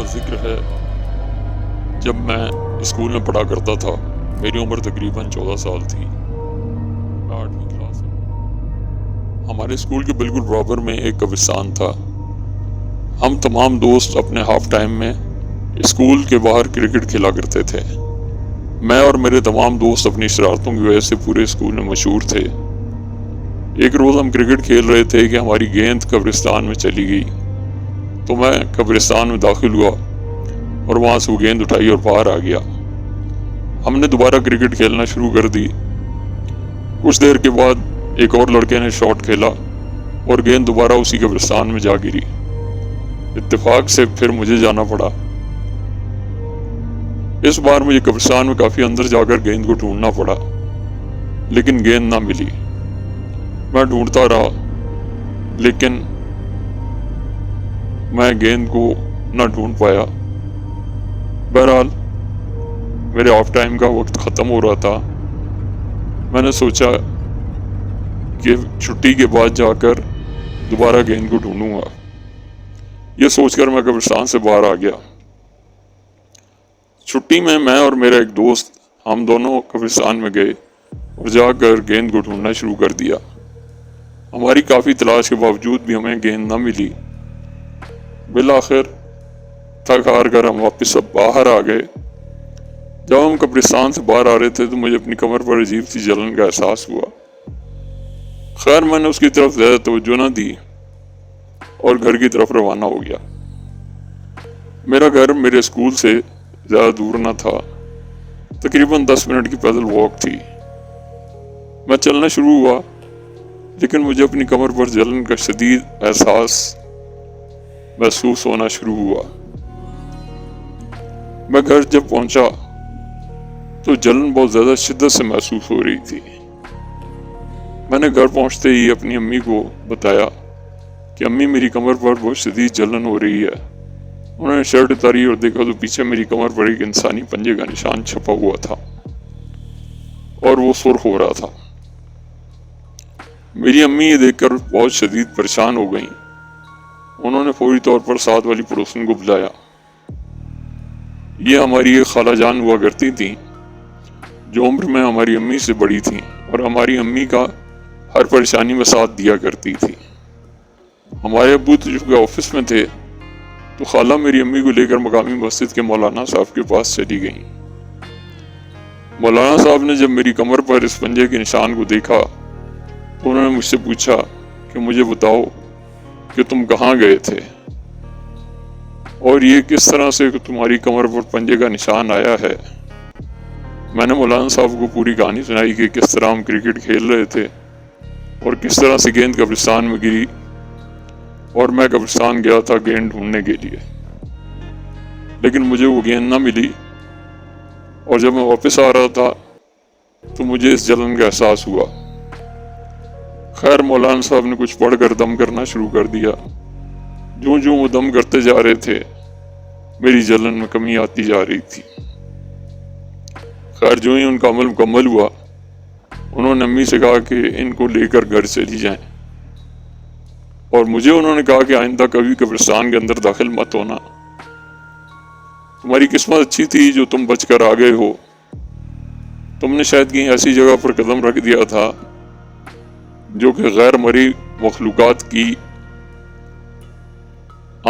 ذکر ہے جب میں اسکول میں پڑھا کرتا تھا. میری عمر تقریباً 14 سال تھی. میں 8ویں کلاس میں. ہمارے اسکول کے بالکل برابر میں ایک قبرستان تھا. ہم تمام دوست اپنے ہاف ٹائم میں اسکول کے باہر کرکٹ کھیلا کرتے تھے. میں اور میرے تمام دوست اپنی شرارتوں کی وجہ سے پورے اسکول میں مشہور تھے. ایک روز ہم کرکٹ کھیل رہے تھے کہ ہماری گیند قبرستان میں چلی گئی. تو میں قبرستان میں داخل ہوا اور وہاں سے وہ گیند اٹھائی اور باہر آ گیا. ہم نے دوبارہ کرکٹ کھیلنا شروع کر دی. کچھ دیر کے بعد ایک اور لڑکے نے شاٹ کھیلا اور گیند دوبارہ اسی قبرستان میں جا گری. اتفاق سے پھر مجھے جانا پڑا. اس بار مجھے قبرستان میں کافی اندر جا کر گیند کو ڈھونڈنا پڑا لیکن گیند نہ ملی. میں ڈھونڈتا رہا لیکن میں گیند کو نہ ڈھونڈ پایا. بہرحال میرے آف ٹائم کا وقت ختم ہو رہا تھا. میں نے سوچا کہ چھٹی کے بعد جا کر دوبارہ گیند کو ڈھونڈوں گا. یہ سوچ کر میں قبرستان سے باہر آ گیا. چھٹی میں اور میرا ایک دوست ہم دونوں قبرستان میں گئے اور جا کر گیند کو ڈھونڈنا شروع کر دیا. ہماری کافی تلاش کے باوجود بھی ہمیں گیند نہ ملی. بالآخر تھک ہار کر ہم واپس باہر آ گئے. جب ہم قبرستان سے باہر آ رہے تھے تو مجھے اپنی کمر پر عجیب سی جلن کا احساس ہوا. خیر میں نے اس کی طرف زیادہ توجہ نہ دی اور گھر کی طرف روانہ ہو گیا. میرا گھر میرے اسکول سے زیادہ دور نہ تھا. تقریباً 10 منٹ کی پیدل واک تھی. میں چلنا شروع ہوا لیکن مجھے اپنی کمر پر جلن کا شدید احساس محسوس ہونا شروع ہوا. میں گھر جب پہنچا تو جلن بہت زیادہ شدت سے محسوس ہو رہی تھی. میں نے گھر پہنچتے ہی اپنی امی کو بتایا کہ امی میری کمر پر بہت شدید جلن ہو رہی ہے. انہوں نے شرٹ اتاری اور دیکھا تو پیچھے میری کمر پر ایک انسانی پنجے کا نشان چھپا ہوا تھا اور وہ سرخ ہو رہا تھا. میری امی یہ دیکھ کر بہت شدید پریشان ہو گئیں. انہوں نے فوری طور پر ساتھ والی پڑوسن کو بلایا. یہ ہماری ایک خالہ جان ہوا کرتی تھیں جو عمر میں ہماری امی سے بڑی تھیں اور ہماری امی کا ہر پریشانی میں ساتھ دیا کرتی تھی. ہمارے ابو تو چونکہ آفس میں تھے تو خالہ میری امی کو لے کر مقامی مسجد کے مولانا صاحب کے پاس چلی گئیں. مولانا صاحب نے جب میری کمر پر اس پنجے کے نشان کو دیکھا تو انہوں نے مجھ سے پوچھا کہ مجھے بتاؤ کہ تم کہاں گئے تھے اور یہ کس طرح سے تمہاری کمر پر پنجے کا نشان آیا ہے. میں نے مولانا صاحب کو پوری کہانی سنائی کہ کس طرح ہم کرکٹ کھیل رہے تھے اور کس طرح سے گیند قبرستان میں گری اور میں قبرستان گیا تھا گیند ڈھونڈنے کے لیے لیکن مجھے وہ گیند نہ ملی اور جب میں واپس آ رہا تھا تو مجھے اس جلن کا احساس ہوا. خیر مولانا صاحب نے کچھ پڑھ کر دم کرنا شروع کر دیا. جو وہ دم کرتے جا رہے تھے میری جلن میں کمی آتی جا رہی تھی. خیر جو ہی ان کا عمل مکمل ہوا انہوں نے امی سے کہا کہ ان کو لے کر گھر چلی جائیں اور مجھے انہوں نے کہا کہ آئندہ کبھی قبرستان کے اندر داخل مت ہونا. تمہاری قسمت اچھی تھی جو تم بچ کر آ گئے ہو. تم نے شاید کہیں ایسی جگہ پر قدم رکھ دیا تھا جو کہ غیر مرئی مخلوقات کی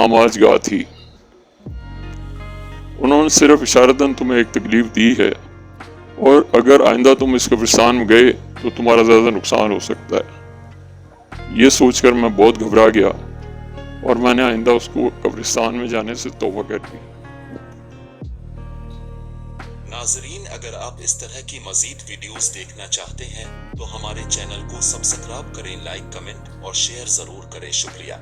آماج گاہ تھی. انہوں نے صرف اشارتاً تمہیں ایک تکلیف دی ہے اور اگر آئندہ تم اس قبرستان میں گئے تو تمہارا زیادہ نقصان ہو سکتا ہے. یہ سوچ کر میں بہت گھبرا گیا اور میں نے آئندہ اس کو قبرستان میں جانے سے توبہ کر لی. ناظرین اگر آپ اس طرح کی مزید ویڈیوز دیکھنا چاہتے ہیں تو ہمارے چینل کو سبسکرائب کریں، لائک، کمنٹ اور شیئر ضرور کریں. شکریہ.